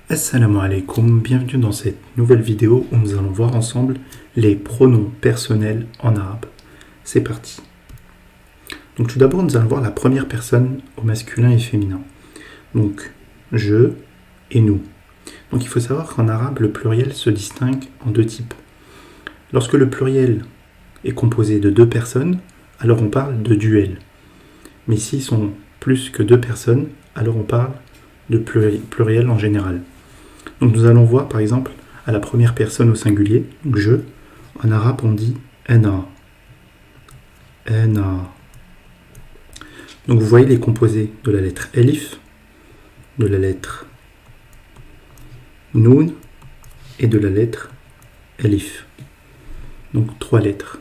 Assalamu alaikum, bienvenue dans cette nouvelle vidéo où nous allons voir ensemble les pronoms personnels en arabe. C'est parti. Donc tout d'abord nous allons voir la première personne au masculin et féminin. Donc je et nous. Donc il faut savoir qu'en arabe le pluriel se distingue en deux types. Lorsque le pluriel est composé de deux personnes, alors on parle de duel. Mais s'ils sont plus que deux personnes, alors on parle de pluriel en général. Donc nous allons voir par exemple à la première personne au singulier, donc je, en arabe on dit ana. Ana. Donc vous voyez les composés de la lettre elif, de la lettre noun et de la lettre elif. Donc trois lettres.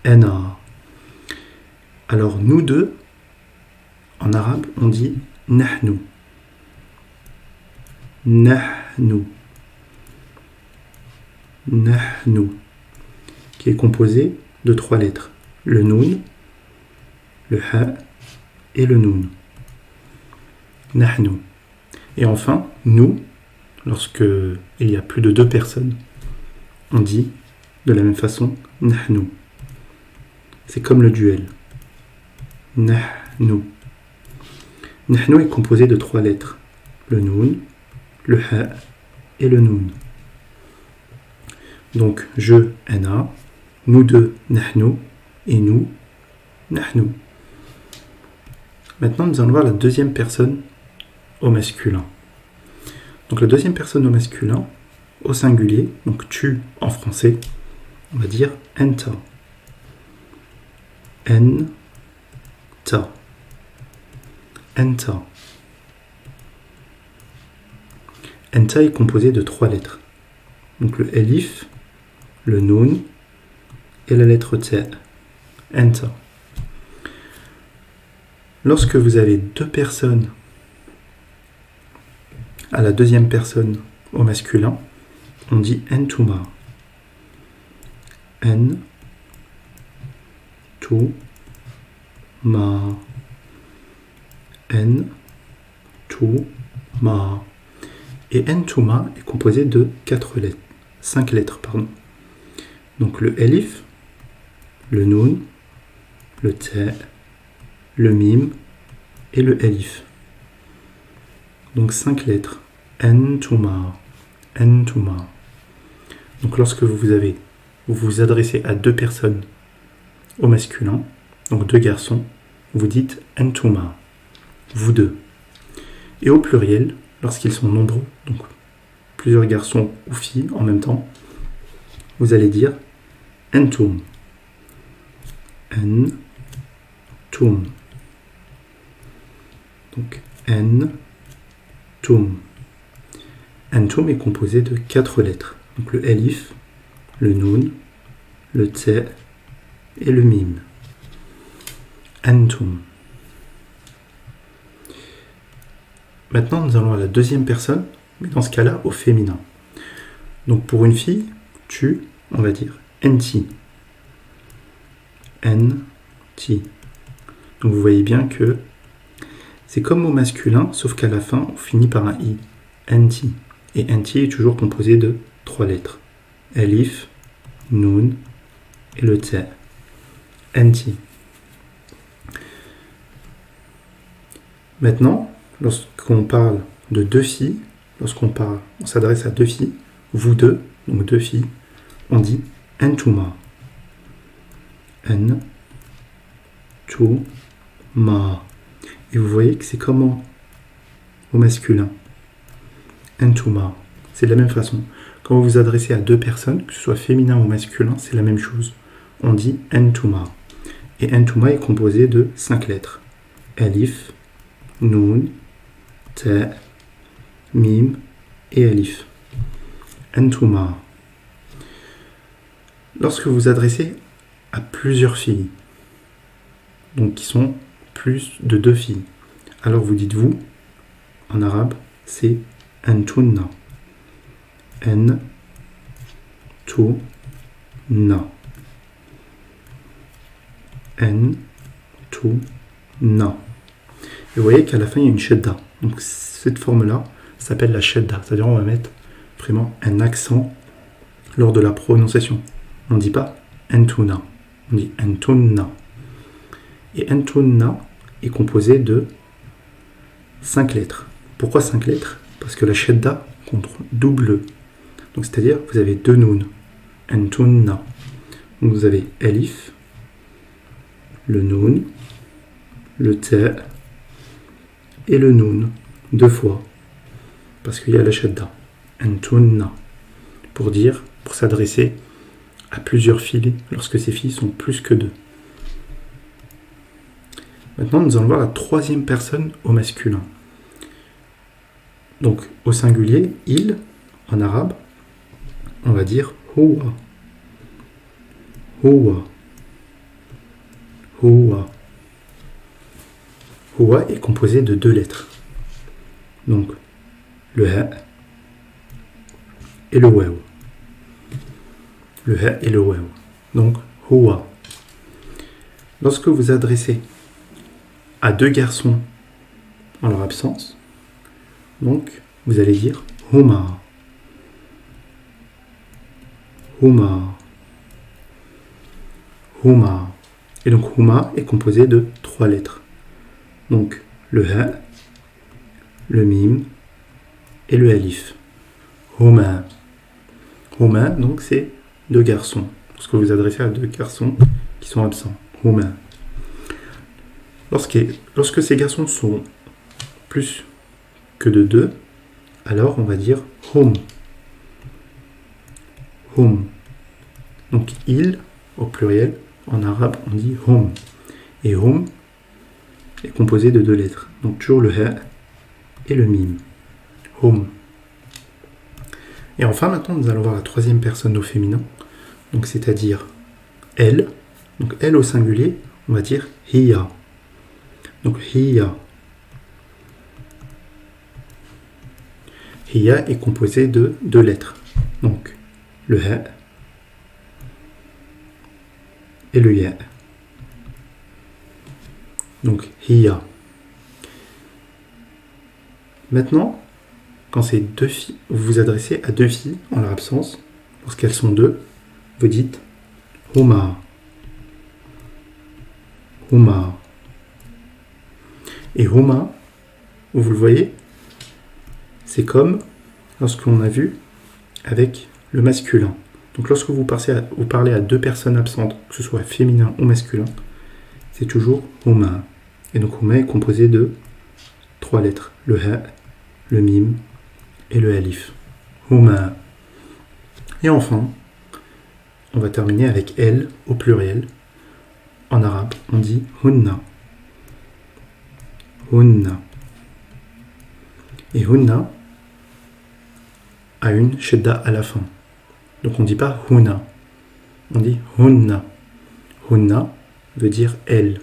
Ana. Alors nous deux, en arabe on dit nahnu. Nahnu. Nahnu. Qui est composé de trois lettres. Le noun, le ha et le noun. Nahnu. Et enfin, nous, lorsque il y a plus de deux personnes, on dit de la même façon nahnu. C'est comme le duel. Nahnu. Nahnu est composé de trois lettres. Le noun, le ha et le noun. Donc je, ana, nous deux, nahnu, et nous, nahnu. Maintenant nous allons voir la deuxième personne au masculin. Donc la deuxième personne au masculin, au singulier, donc tu en français, on va dire enta. Enta. Enta. Enta est composé de trois lettres. Donc le elif, le noun et la lettre ta. Enta. Lorsque vous avez deux personnes à la deuxième personne au masculin, on dit entuma. En, tu, ma. En, tu, ma. Et entuma est composé de 5 lettres. Donc le elif, le noun, le ta, le mim et le elif. Donc 5 lettres. Entuma. Entuma. Donc lorsque vous vous adressez à deux personnes au masculin, donc deux garçons, vous dites entuma. Vous deux. Et au pluriel, lorsqu'ils sont nombreux, donc plusieurs garçons ou filles en même temps, vous allez dire entum. Entum. Donc entum. Entum est composé de 4 lettres. Donc le elif, le noun, le ta et le mim. Entum. Maintenant, nous allons à la deuxième personne, mais dans ce cas-là, au féminin. Donc, pour une fille, tu, on va dire enti. Enti. Donc, vous voyez bien que c'est comme au masculin, sauf qu'à la fin, on finit par un i. Enti. Et enti est toujours composé de 3 lettres. Elif, noun et le ta. Enti. Maintenant, lorsqu'on parle de deux filles, on s'adresse à deux filles, vous deux, donc deux filles, on dit entuma. En, tu, ma. Et vous voyez que c'est comment au masculin. Entuma. C'est de la même façon. Quand vous vous adressez à deux personnes, que ce soit féminin ou masculin, c'est la même chose. On dit entuma. Et entuma est composé de 5 lettres. Elif, noun, ta, mim et alif. Entuma. Lorsque vous vous adressez à plusieurs filles, donc qui sont plus de 2 filles, alors vous dites vous, en arabe, c'est entunna. En, tu, na. En, tu, na. Et vous voyez qu'à la fin, il y a une shadda. Donc cette forme-là, ça s'appelle la shadda. C'est-à-dire on va mettre vraiment un accent lors de la prononciation. On ne dit pas entuna, on dit entunna. Et entunna est composé de 5 lettres. Pourquoi 5 lettres? Parce que la shadda compte double. Donc c'est-à-dire vous avez 2 nouns. Entunna. Donc vous avez alif, le noun, le ta et le noun 2 fois. Parce qu'il y a la shadda. Entunna. Pour s'adresser à plusieurs filles lorsque ces filles sont plus que 2. Maintenant, nous allons voir la troisième personne au masculin. Donc, au singulier, il, en arabe, on va dire huwa. Huwa. Huwa. Huwa est composé de 2 lettres. Donc, le ha et le waw. Le ha et le waw. Donc, huwa. Lorsque vous adressez à 2 garçons en leur absence, donc vous allez dire huma. Huma. Huma. Et donc huma est composé de 3 lettres. Donc le ha, le mim et le alif. Huma. Huma, donc c'est 2 garçons. Lorsque vous adressez à 2 garçons qui sont absents. Huma. Lorsque ces garçons sont plus que de 2, alors on va dire hum. Hum. Donc il, au pluriel, en arabe, on dit hum. Et hum est composé de 2 lettres. Donc toujours le ha et le mim. Hum. Et enfin, maintenant, nous allons voir la troisième personne au féminin. Donc c'est-à-dire elle. Donc elle au singulier, on va dire hiya. Donc hiya. Hiya est composé de 2 lettres. Donc le ha et le ya. Donc hiya. Maintenant, quand c'est 2 filles, vous vous adressez à 2 filles en leur absence, lorsqu'elles sont 2, vous dites huma. Huma. Et huma, vous le voyez, c'est comme lorsqu'on a vu avec le masculin. Donc lorsque vous parlez à 2 personnes absentes, que ce soit féminin ou masculin, c'est toujours huma. Et donc huma est composé de 3 lettres. Le ha, le mim et le alif. Huma. Et enfin, on va terminer avec elle au pluriel. En arabe, on dit hunna. Hunna. Et hunna a une shadda à la fin. Donc on ne dit pas huna, on dit hunna. Hunna veut dire elle,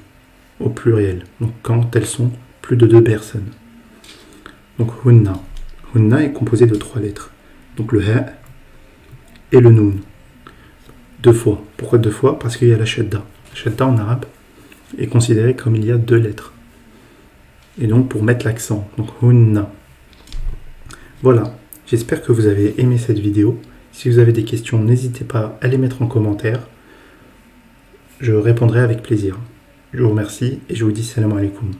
au pluriel. Donc quand elles sont plus de 2 personnes. Donc hunna. Hunna est composé de 3 lettres. Donc le ha et le noun. 2 fois. Pourquoi 2 fois? Parce qu'il y a la shadda. La shadda en arabe est considérée comme il y a 2 lettres. Et donc pour mettre l'accent. Donc hunna. Voilà. J'espère que vous avez aimé cette vidéo. Si vous avez des questions, n'hésitez pas à les mettre en commentaire. Je répondrai avec plaisir. Je vous remercie et je vous dis salam alaikum.